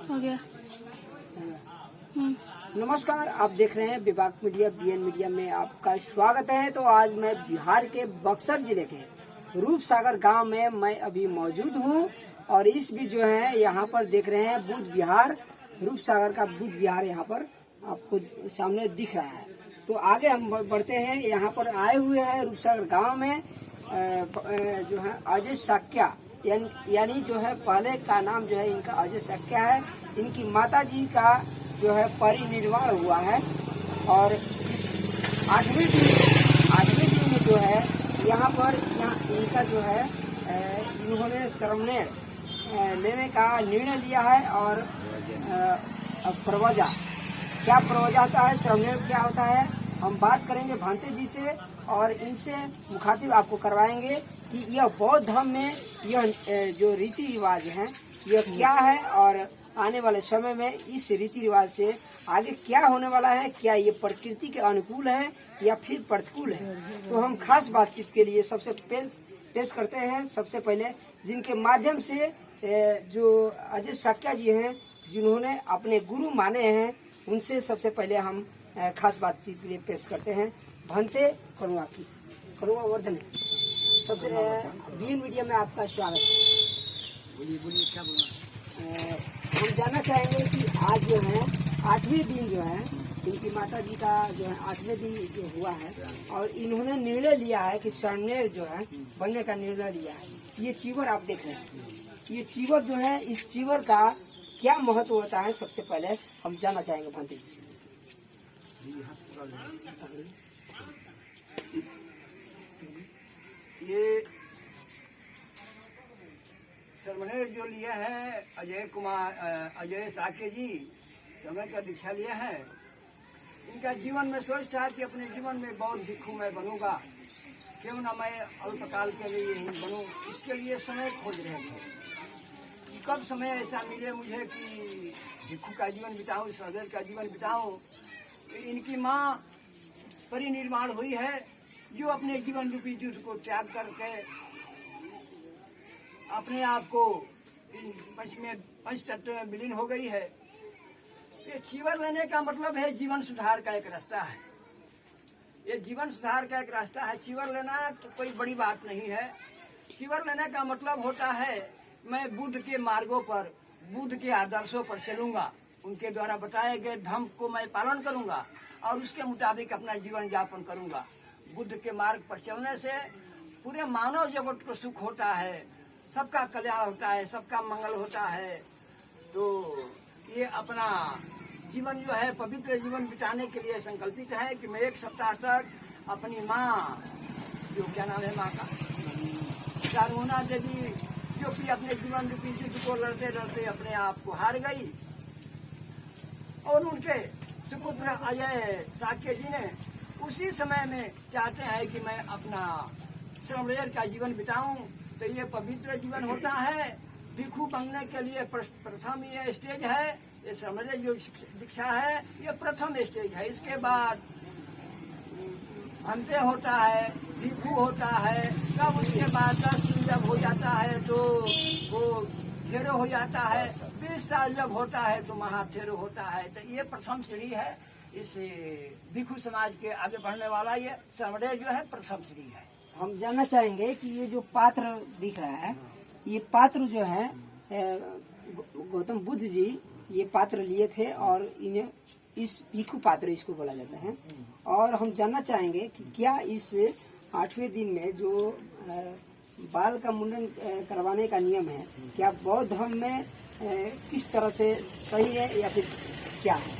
हो गया। नमस्कार, आप देख रहे हैं विभाग मीडिया बीएन मीडिया में आपका स्वागत है। तो आज मैं बिहार के बक्सर जिले के रूपसागर गांव में मैं अभी मौजूद हूं और इस भी जो है यहाँ पर देख रहे हैं बुद्ध विहार, रूपसागर का बुद्ध विहार यहाँ पर आपको सामने दिख रहा है। तो आगे हम बढ़ते हैं। यहाँ पर आए हुए हैं रूपसागर गांव में जो है अजय साक्या यानी जो है पहले का नाम जो है इनका अजय साक्या है। इनकी माता जी का जो है परिनिर्वाण हुआ है और इस आठवें दिन में जो है यहाँ इनका जो है इन्होंने शरमनेर लेने का निर्णय लिया है। और प्रवजा क्या प्रवजा होता है, शरमनेर क्या होता है, हम बात करेंगे भांते जी से और इनसे मुखातिब आपको करवाएंगे कि यह बौद्ध धर्म में यह जो रीति रिवाज है यह क्या है और आने वाले समय में इस रीति रिवाज से आगे क्या होने वाला है, क्या ये प्रकृति के अनुकूल है या फिर प्रतिकूल है। तो हम खास बातचीत के लिए सबसे पेश करते हैं सबसे पहले जिनके माध्यम से जो अजय साक्या जी हैं जिन्होंने अपने गुरु माने हैं, उनसे सबसे पहले हम खास बातचीत के लिए पेश करते हैं भंते करुणा की करुणा वर्धन। सबसे बीएन मीडिया में आपका स्वागत है। बोलिए क्या बोलना। हम जानना चाहेंगे कि आज जो है 8वें दिन जो है इनकी माता जी का जो है 8वें दिन जो हुआ है और इन्होंने निर्णय लिया है कि शरमनेर जो है बनने का निर्णय लिया है। ये चीवर आप देख रहे हैं, ये चीवर जो है इस चीवर का क्या महत्व होता है सबसे पहले हम जानना चाहेंगे भांति जी से। ये शरमनेर जो लिया है अजय साक्य जी शरमनेर का दीक्षा लिया है। इनका जीवन में सोच था कि अपने जीवन में बौद्ध भिक्षु मैं बनूंगा, क्यों ना मैं अल्पकाल के लिए ही बनूं। इसके लिए समय खोज रहे थे, कब समय ऐसा मिले मुझे कि भिक्षु का जीवन बिताऊं, शरमनेर का जीवन बिताऊं। इनकी माँ परिनिर्वाण हुई है जो अपने जीवन रूपी युद्ध को त्याग करके अपने आप को पंच तत्व में विलीन हो गई है। ये चीवर लेने का मतलब है जीवन सुधार का एक रास्ता है। ये जीवन सुधार का एक रास्ता है। चीवर लेना तो कोई बड़ी बात नहीं है। चीवर लेने का मतलब होता है मैं बुद्ध के मार्गों पर, बुद्ध के आदर्शों पर चलूंगा, उनके द्वारा बताए गए धर्म को मैं पालन करूंगा और उसके मुताबिक अपना जीवन यापन करूंगा। बुद्ध के मार्ग पर चलने से पूरे मानव जगत को सुख होता है, सबका कल्याण होता है, सबका मंगल होता है। तो ये अपना जीवन जो है पवित्र जीवन बिताने के लिए संकल्पित है कि मैं 1 सप्ताह तक अपनी माँ जो क्या नाम है माँ का चारुणा देवी जो कि अपने जीवन रूपी युद्ध को लड़ते लड़ते अपने आप को हार गई और उनके सुपुत्र अजय साक्य जी ने उसी समय में चाहते हैं कि मैं अपना शरमनेर का जीवन बिताऊं। तो ये पवित्र जीवन होता है। भिक्षु बनने के लिए प्रथम ये स्टेज है, ये शरमनेर जो दीक्षा है ये प्रथम स्टेज है। इसके बाद भंते होता है, भिक्षु होता है, तब उसके बाद 10 दिन जब हो जाता है तो वो थेरो हो जाता है, 20 साल जब होता है तो महाथेरो होता है। तो ये प्रथम सीढ़ी है। इस भिक्षु समाज के आगे बढ़ने वाला ये शरमनेर जो है प्रथम सीढ़ी है। हम जानना चाहेंगे कि ये जो पात्र दिख रहा है ये पात्र जो है गौतम बुद्ध जी ये पात्र लिए थे और इन्हें इस भिक्षु पात्र इसको बोला जाता है। और हम जानना चाहेंगे कि क्या इस 8वें दिन में जो बाल का मुंडन करवाने का नियम है क्या बौद्ध धर्म में किस तरह से सही है या फिर क्या है।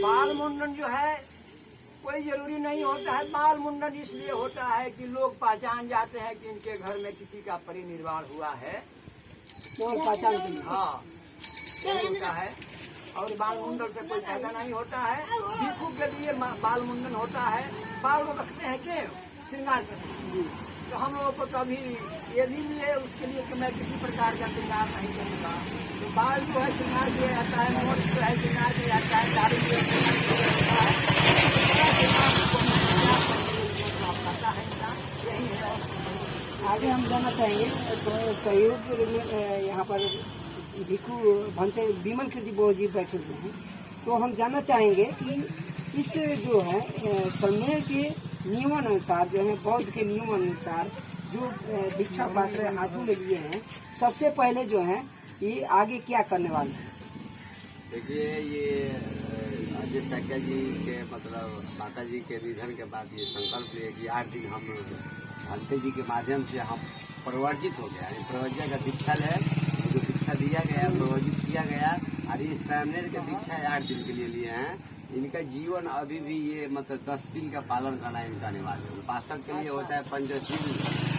बाल मुंडन जो है कोई जरूरी नहीं होता है। बाल मुंडन इसलिए होता है कि लोग पहचान जाते हैं कि इनके घर में किसी का परिनिर्वाण हुआ है, पहचान के लिए हाँ होता है। और बाल मुंडन से कोई फायदा नहीं होता है। भिक्षु के लिए बाल मुंडन होता है। बाल को रखते हैं क्यों, श्रृंगार करते हैं। तो हम लोगों को तो अभी ये भी है उसके लिए कि मैं किसी प्रकार का श्रृंगार नहीं करूँगा। तो बाल जो है श्रृंगार किया जाता है, मोट जो है श्रृंगार किया जाता है, दाढ़ी जो है श्रृंगार किया जाता है। पता है यही है। आगे हम जानना चाहेंगे तो सहयोग में यहाँ पर भिखू भंते विमल कीर्ति बोध जी बैठे हुए हैं, तो हम जानना चाहेंगे कि इस जो है समय के नियमानुसार जो है बौद्ध के नियमानुसार जो दीक्षा पात्र हाथों में लिए हैं, सबसे पहले जो है ये आगे क्या करने वाले हैं? देखिए, ये अजय साक्या जी के मतलब माता जी के निधन के बाद ये संकल्प लिए कि 8 दिन हम भंते जी के माध्यम से हम प्रवर्जित हो गया। प्रवर्जन का दीक्षा है, जो दीक्षा दिया गया, प्रवर्जित किया गया, और ये सामने का दीक्षा 8 दिन के लिए लिए हैं। इनका जीवन अभी भी ये मतलब 10 शील का पालन करना इनका अनिवार्य है। उपासक के लिए होता है पंचशील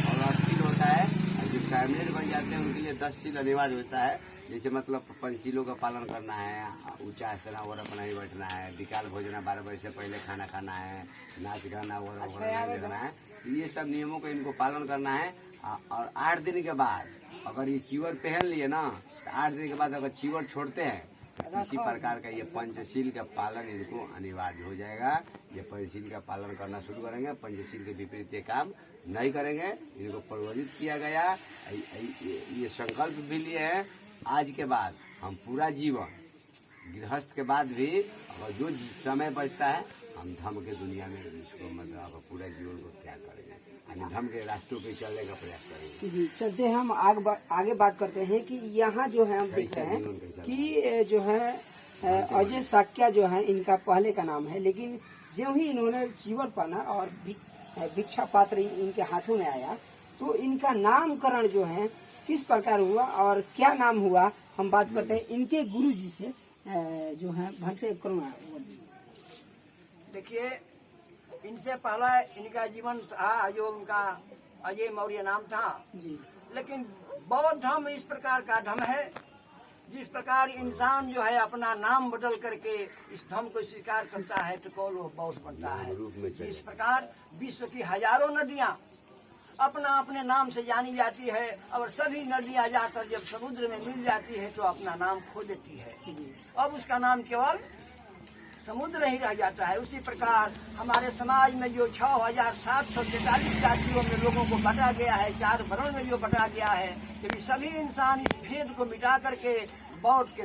और 8 शील होता है, और जो फैमिली बन जाते हैं उनके लिए 10 शील अनिवार्य होता है। जैसे मतलब पंचशीलों का पालन करना है, ऊंचा आसन वगैरह पर नहीं बैठना है, विकाल भोजन 12 बजे से पहले खाना खाना है, नाच गाना वगैरह नहीं देखना है, ये सब नियमों का इनको पालन करना है। और 8 दिन के बाद अगर ये चीवर पहन लिए ना, तो 8 दिन के बाद अगर चीवर छोड़ते हैं, इसी प्रकार का ये पंचशील का पालन इनको अनिवार्य हो जाएगा। ये पंचशील का पालन करना शुरू करेंगे, पंचशील के विपरीत ये काम नहीं करेंगे। इनको प्रवर्जित किया गया, ये संकल्प भी लिए हैं। आज के बाद हम पूरा जीवन गृहस्थ के बाद भी अगर जो समय बचता है हम धर्म के दुनिया में इसको मतलब पूरा जीवन को त्याग करेंगे, यानी धर्म के रास्तों पे चलने का प्रयास करेंगे। जी, चलते हैं हम आगे बात करते हैं कि यहाँ जो है हम देख रहे हैं कि जो है अजय साक्या जो है इनका पहले का नाम है, लेकिन जो ही इन्होंने चीवर पहना और भिक्षा पात्र इनके हाथों में आया, तो इनका नामकरण जो है किस प्रकार हुआ और क्या नाम हुआ, हम बात करते हैं इनके गुरु जी से जो है भंते करुणा। देखिए, इनसे पहला इनका जीवन था जो उनका अजय मौर्य नाम था जी, लेकिन बौद्ध धर्म इस प्रकार का धर्म है जिस प्रकार इंसान जो है अपना नाम बदल करके इस धर्म को स्वीकार करता है तो कौन वो बौद्ध बनता है। इस प्रकार विश्व की हजारों नदियां अपना अपने नाम से जानी जाती है, और सभी नदियां जाकर जब समुद्र में मिल जाती है तो अपना नाम खो देती है। अब उसका नाम केवल समुद्र ही रह जाता है। उसी प्रकार हमारे समाज में जो 6743 जातियों में लोगों को बांटा गया है, 4 वर्ण में जो बांटा गया है, यदि सभी इंसान इस भेद को मिटा करके बौद्ध के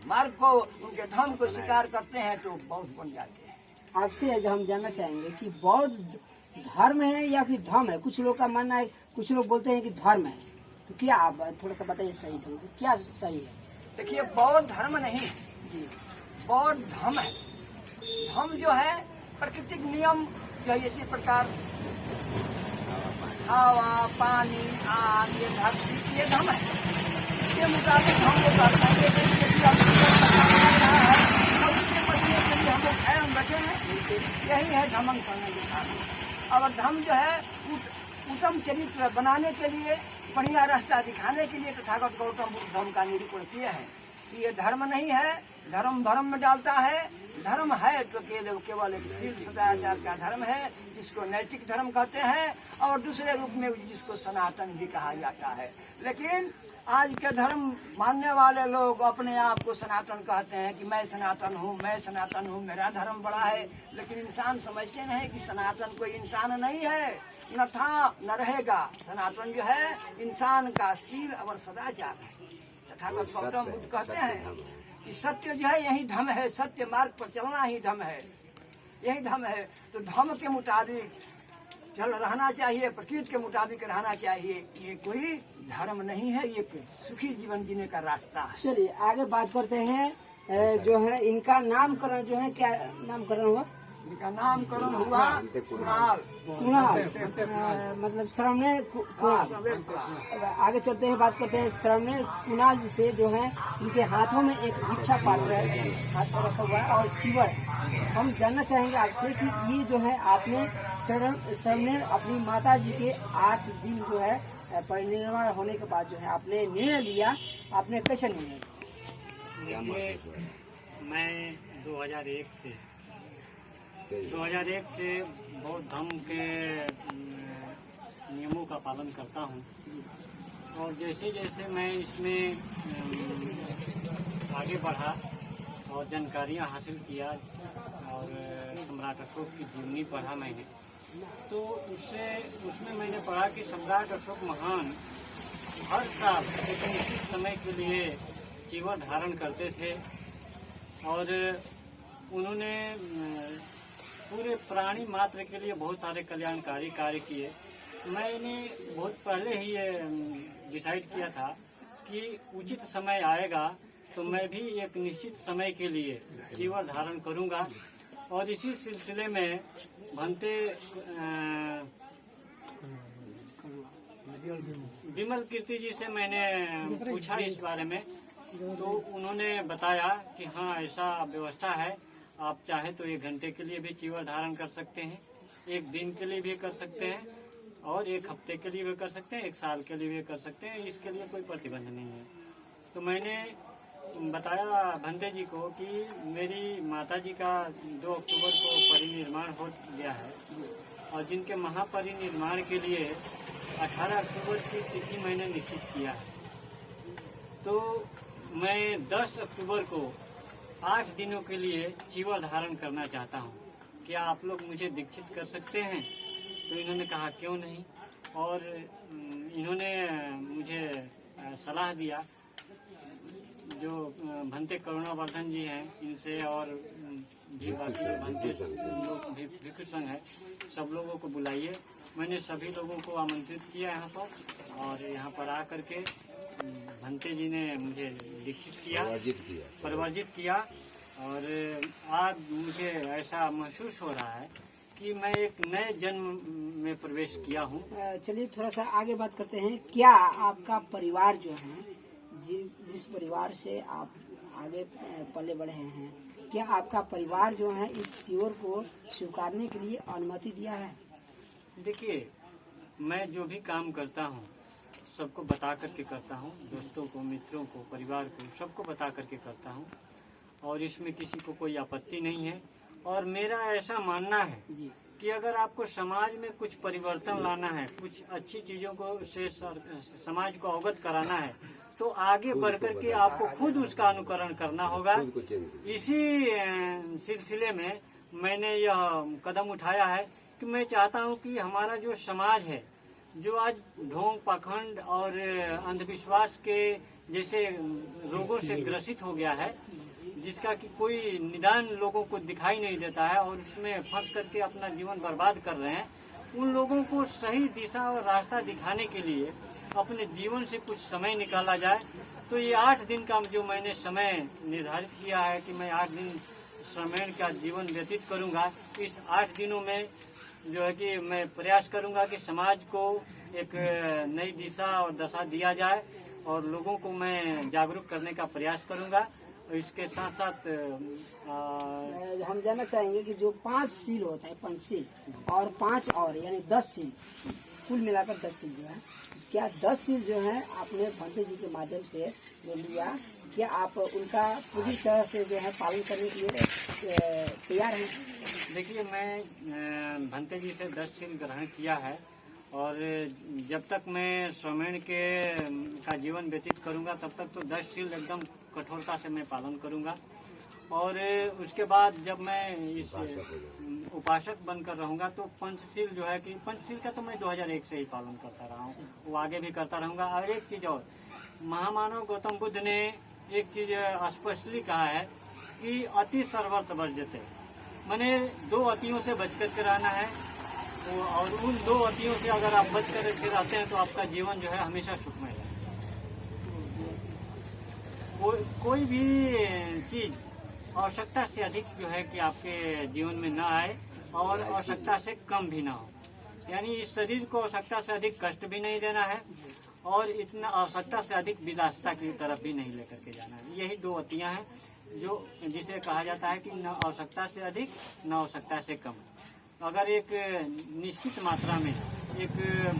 मार्ग को, उनके धर्म को स्वीकार करते हैं तो बौद्ध बन जाते हैं। आपसे हम जानना चाहेंगे कि बौद्ध धर्म है या फिर धर्म है? कुछ लोग का मानना है, कुछ लोग बोलते हैं कि धर्म है, तो क्या आप थोड़ा सा बताइए सही ढंग से क्या सही है? देखिए, बौद्ध धर्म नहीं जी, बौद्ध धर्म है। धर्म जो है प्राकृतिक नियम जो है, इसी प्रकार हवा, पानी, आग, ये धरती, ये धर्म है। इसके मुताबिक हम लोग करते हैं, हम लोग कायम बैठे हैं। यही है धर्म करने के कारण। और धर्म जो है उत्तम चरित्र बनाने के लिए, बढ़िया रास्ता दिखाने के लिए तथागत गौतम बुद्ध धर्म का निरूपण किए हैं। ये धर्म नहीं है, धर्म धर्म में डालता है। धर्म है तो केवल एक शील सदाचार का धर्म है, जिसको नैतिक धर्म कहते हैं, और दूसरे रूप में जिसको सनातन भी कहा जाता है। लेकिन आज के धर्म मानने वाले लोग अपने आप को सनातन कहते हैं कि मैं सनातन हूँ, मैं सनातन हूँ, मेरा धर्म बड़ा है। लेकिन इंसान समझते नहीं कि सनातन कोई इंसान नहीं है, न था न रहेगा। सनातन जो है इंसान का शील और सदाचार है। तथागत गौतम बुद्ध कहते हैं कि सत्य जो है यही धर्म है, सत्य मार्ग पर चलना ही धर्म है, यही धर्म है। तो धर्म के मुताबिक चल रहना चाहिए, प्रकृति के मुताबिक रहना चाहिए। ये कोई धर्म नहीं है, ये सुखी जीवन जीने का रास्ता है। चलिए आगे बात करते हैं। जो है इनका नामकरण जो है, क्या नामकरण हुआ? इनका नामकरण हुआ कुणाल। मतलब श्रवण कुणाल। आगे चलते हैं, बात करते हैं श्रवण कुणाल जी से। जो है इनके हाथों में एक भिक्षा पात्र है, हाथ पर रखा हुआ है, और चीवर। हम जानना चाहेंगे आपसे कि ये जो है आपने श्रवण अपनी माता जी के 8 दिन जो है परिनिर्वाण होने के बाद जो है आपने निर्णय लिया, आपने कैसे निर्णय लिया? मैं 2001 से बौद्ध धर्म के नियमों का पालन करता हूँ, और जैसे जैसे मैं इसमें आगे बढ़ा और जानकारियाँ हासिल किया, और सम्राट अशोक की जीवनी पढ़ा मैंने, तो उसमें मैंने पढ़ा कि सम्राट अशोक महान हर साल एक निश्चित समय के लिए चीवर धारण करते थे और उन्होंने पूरे प्राणी मात्र के लिए बहुत सारे कल्याणकारी कार्य किए। मैंने बहुत पहले ही ये डिसाइड किया था कि उचित समय आएगा तो मैं भी एक निश्चित समय के लिए चीवर धारण करूंगा। और इसी सिलसिले में भंते विमल कीर्ति जी से मैंने पूछा इस बारे में, तो उन्होंने बताया कि हाँ ऐसा व्यवस्था है, आप चाहे तो 1 घंटे के लिए भी चीवर धारण कर सकते हैं, 1 दिन के लिए भी कर सकते हैं और 1 हफ्ते के लिए भी कर सकते हैं, 1 साल के लिए भी कर सकते हैं, इसके लिए कोई प्रतिबंध नहीं है। तो मैंने बताया भंते जी को कि मेरी माता जी का 2 अक्टूबर को परिनिर्वाण हो गया है और जिनके महापरिनिर्वाण के लिए 18 अक्टूबर की तिथि मैंने निश्चित किया है। तो मैं 10 अक्टूबर को 8 दिनों के लिए चीवर धारण करना चाहता हूँ, क्या आप लोग मुझे दीक्षित कर सकते हैं? तो इन्होंने कहा क्यों नहीं, और इन्होंने मुझे सलाह दिया, जो भंते करुणावर्धन जी हैं इनसे और भी बाकी भंते लोग भिक्षु संघ है, सब लोगों को बुलाइए। मैंने सभी लोगों को आमंत्रित किया यहाँ पर और यहाँ पर आकर के भंते जी ने मुझे दीक्षित किया, परिवर्जित किया और आज मुझे ऐसा महसूस हो रहा है कि मैं एक नए जन्म में प्रवेश किया हूँ। चलिए थोड़ा सा आगे बात करते हैं। क्या आपका परिवार जो है, जिस परिवार से आप आगे पले बढ़े हैं, क्या आपका परिवार जो है इस चीवर को स्वीकारने के लिए अनुमति दिया है? देखिए, मैं जो भी काम करता हूँ सबको बता करके करता हूँ, दोस्तों को, मित्रों को, परिवार को, सबको बता करके करता हूँ और इसमें किसी को कोई आपत्ति नहीं है। और मेरा ऐसा मानना है जी कि अगर आपको समाज में कुछ परिवर्तन लाना है, कुछ अच्छी चीजों को से समाज को अवगत कराना है, तो आगे बढ़कर के आपको खुद उसका अनुकरण करना होगा। इसी सिलसिले में मैंने यह कदम उठाया है कि मैं चाहता हूं कि हमारा जो समाज है, जो आज ढोंग, पाखंड और अंधविश्वास के जैसे रोगों से ग्रसित हो गया है, जिसका कि कोई निदान लोगों को दिखाई नहीं देता है और उसमें फंस करके अपना जीवन बर्बाद कर रहे हैं, उन लोगों को सही दिशा और रास्ता दिखाने के लिए अपने जीवन से कुछ समय निकाला जाए। तो ये 8 दिन का जो मैंने समय निर्धारित किया है कि मैं 8 दिन श्रमेण का जीवन व्यतीत करूंगा, इस 8 दिनों में जो है कि मैं प्रयास करूंगा कि समाज को एक नई दिशा और दशा दिया जाए और लोगों को मैं जागरूक करने का प्रयास करूंगा। इसके साथ साथ हम जानना चाहेंगे कि जो 5 सील होता है, पंचशील और 5 और यानी 10 सील, कुल मिलाकर 10 सील जो है, क्या 10 सील जो है आपने भंते जी के माध्यम से जो लिया, क्या आप उनका पूरी तरह से जो है पालन करने के लिए तैयार हैं? देखिए, मैं भंते जी से 10 सील ग्रहण किया है और जब तक मैं श्रमेण का जीवन व्यतीत करूंगा तब तक तो 10 सील एकदम कठोरता से मैं पालन करूंगा। और उसके बाद जब मैं इस उपासक बनकर रहूंगा तो पंचशील जो है कि पंचशील का तो मैं 2001 से ही पालन करता रहा हूँ, वो आगे भी करता रहूंगा। और एक चीज और, महामानव गौतम बुद्ध ने एक चीज स्पष्टली कहा है कि अति सर्वर्थ वर्जते, माने 2 अतियों से बच करके रहना है और उन 2 अतियों से अगर आप बच करके रहते हैं तो आपका जीवन जो है हमेशा सुखमय है। कोई भी चीज आवश्यकता से अधिक जो है कि आपके जीवन में न आए और आवश्यकता से कम भी ना हो, यानी इस शरीर को आवश्यकता से अधिक कष्ट भी नहीं देना है और इतना आवश्यकता से अधिक विलासिता की तरफ भी नहीं लेकर के जाना है। यही 2 अतियां हैं जो जिसे कहा जाता है कि न आवश्यकता से अधिक न आवश्यकता से कम। अगर एक निश्चित मात्रा में, एक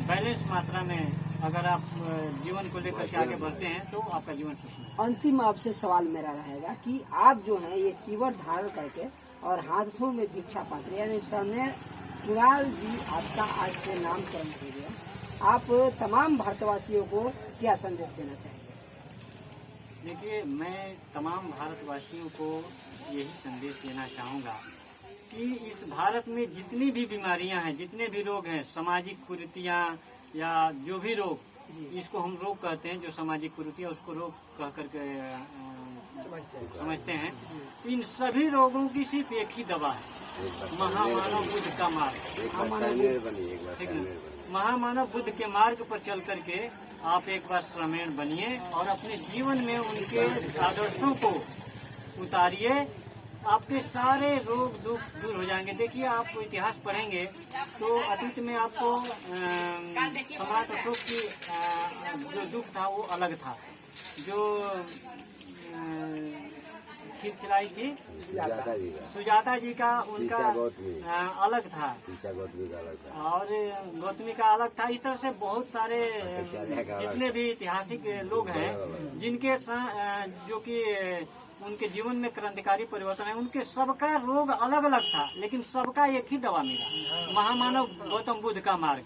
बैलेंस मात्रा में अगर आप जीवन को लेकर के आगे बढ़ते हैं तो आपका जीवन सुखमय है। अंतिम आपसे सवाल मेरा रहेगा कि आप जो है ये चीवर धारण करके और हाथों में भिक्षा पात्र यानी श्रमेण कुणाल जी आपका आज से नामकरण हो गया, आप तमाम भारतवासियों को क्या संदेश देना चाहेंगे? देखिए, मैं तमाम भारतवासियों को यही संदेश देना चाहूँगा कि कि इस भारत में जितनी भी बीमारियां हैं, जितने भी रोग हैं, सामाजिक कुरीतियां या जो भी रोग, इसको हम रोग कहते हैं, जो सामाजिक कुरीतियां उसको रोग कह करके समझते हैं। इन सभी रोगों की सिर्फ एक ही दवा है, महामानव बुद्ध का मार्ग। ठीक है, महामानव बुद्ध के मार्ग पर चल करके आप एक बार श्रमेण बनिए और अपने जीवन में उनके आदर्शों को उतारिए, आपके सारे रोग दुख दूर हो जाएंगे। देखिए, आप इतिहास पढ़ेंगे तो अतीत में आपको सम्राट अशोक की जो दुख था वो अलग था, जो खिलखिलाई थी सुजाता जी का, उनका अलग था, और गौतमी का अलग था। इस तरह से बहुत सारे जितने भी ऐतिहासिक लोग हैं जिनके जो कि उनके जीवन में क्रांतिकारी परिवर्तन है, उनके सबका रोग अलग अलग था, लेकिन सबका एक ही दवा मिला, महामानव गौतम बुद्ध का मार्ग।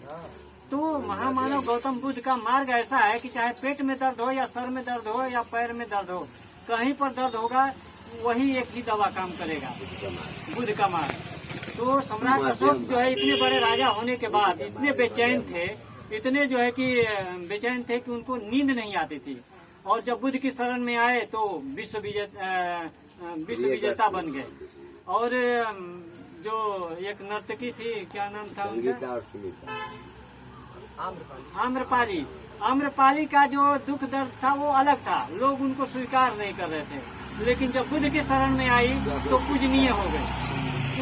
तो महामानव गौतम बुद्ध का मार्ग ऐसा है कि चाहे पेट में दर्द हो या सर में दर्द हो या पैर में दर्द हो, कहीं पर दर्द होगा वही एक ही दवा काम करेगा, बुद्ध का मार्ग। तो सम्राट अशोक जो है इतने बड़े राजा होने के बाद इतने बेचैन थे, इतने जो है कि बेचैन थे कि उनको नींद नहीं आती थी, और जब बुद्ध की शरण में आए तो विश्व विजेता बन गए। और जो एक नर्तकी थी, क्या नाम था उनका, आम्रपाली। आम्रपाली का जो दुख दर्द था वो अलग था, लोग उनको स्वीकार नहीं कर रहे थे, लेकिन जब बुद्ध के शरण में आई तो पूजनीय हो गए।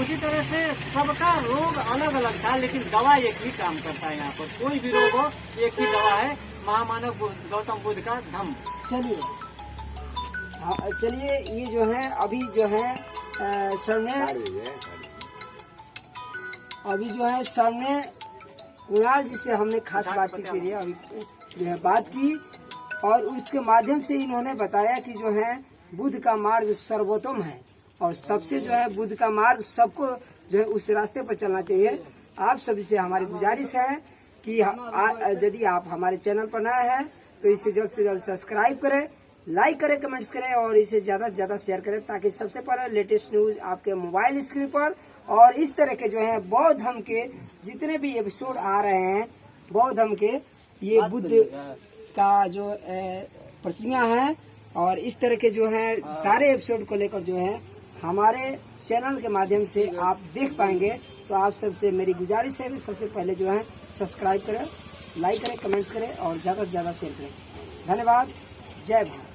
उसी तरह से सबका रोग अलग अलग था, लेकिन दवा एक ही काम करता है। यहाँ पर कोई भी रोग हो, एक ही दवा है, महामानव गौतम बुद्ध का धम्म। चलिए चलिए, ये जो है अभी जो है सामने कुणाल जी से हमने खास बातचीत के लिए अभी जो है बात की, और उसके माध्यम से इन्होंने बताया कि जो है बुद्ध का मार्ग सर्वोत्तम है, और सबसे जो है बुद्ध का मार्ग सबको जो है उस रास्ते पर चलना चाहिए। आप सभी से हमारी गुजारिश है कि यदि आप हमारे चैनल पर नए हैं तो इसे जल्द से जल्द सब्सक्राइब करें, लाइक करें, कमेंट्स करें, और इसे ज्यादा से ज्यादा शेयर करें, ताकि सबसे पहले लेटेस्ट न्यूज आपके मोबाइल स्क्रीन पर, और इस तरह के जो है बौद्ध धर्म के जितने भी एपिसोड आ रहे हैं, बौद्ध धर्म के, ये बुद्ध का जो प्रतिमा है, और इस तरह के जो है सारे एपिसोड को लेकर जो है हमारे चैनल के माध्यम से आप देख पाएंगे। तो आप सबसे मेरी गुजारिश है कि सबसे पहले जो है सब्सक्राइब करें, लाइक करें, कमेंट्स करें, और ज्यादा से ज्यादा शेयर करें। धन्यवाद। जय भारत।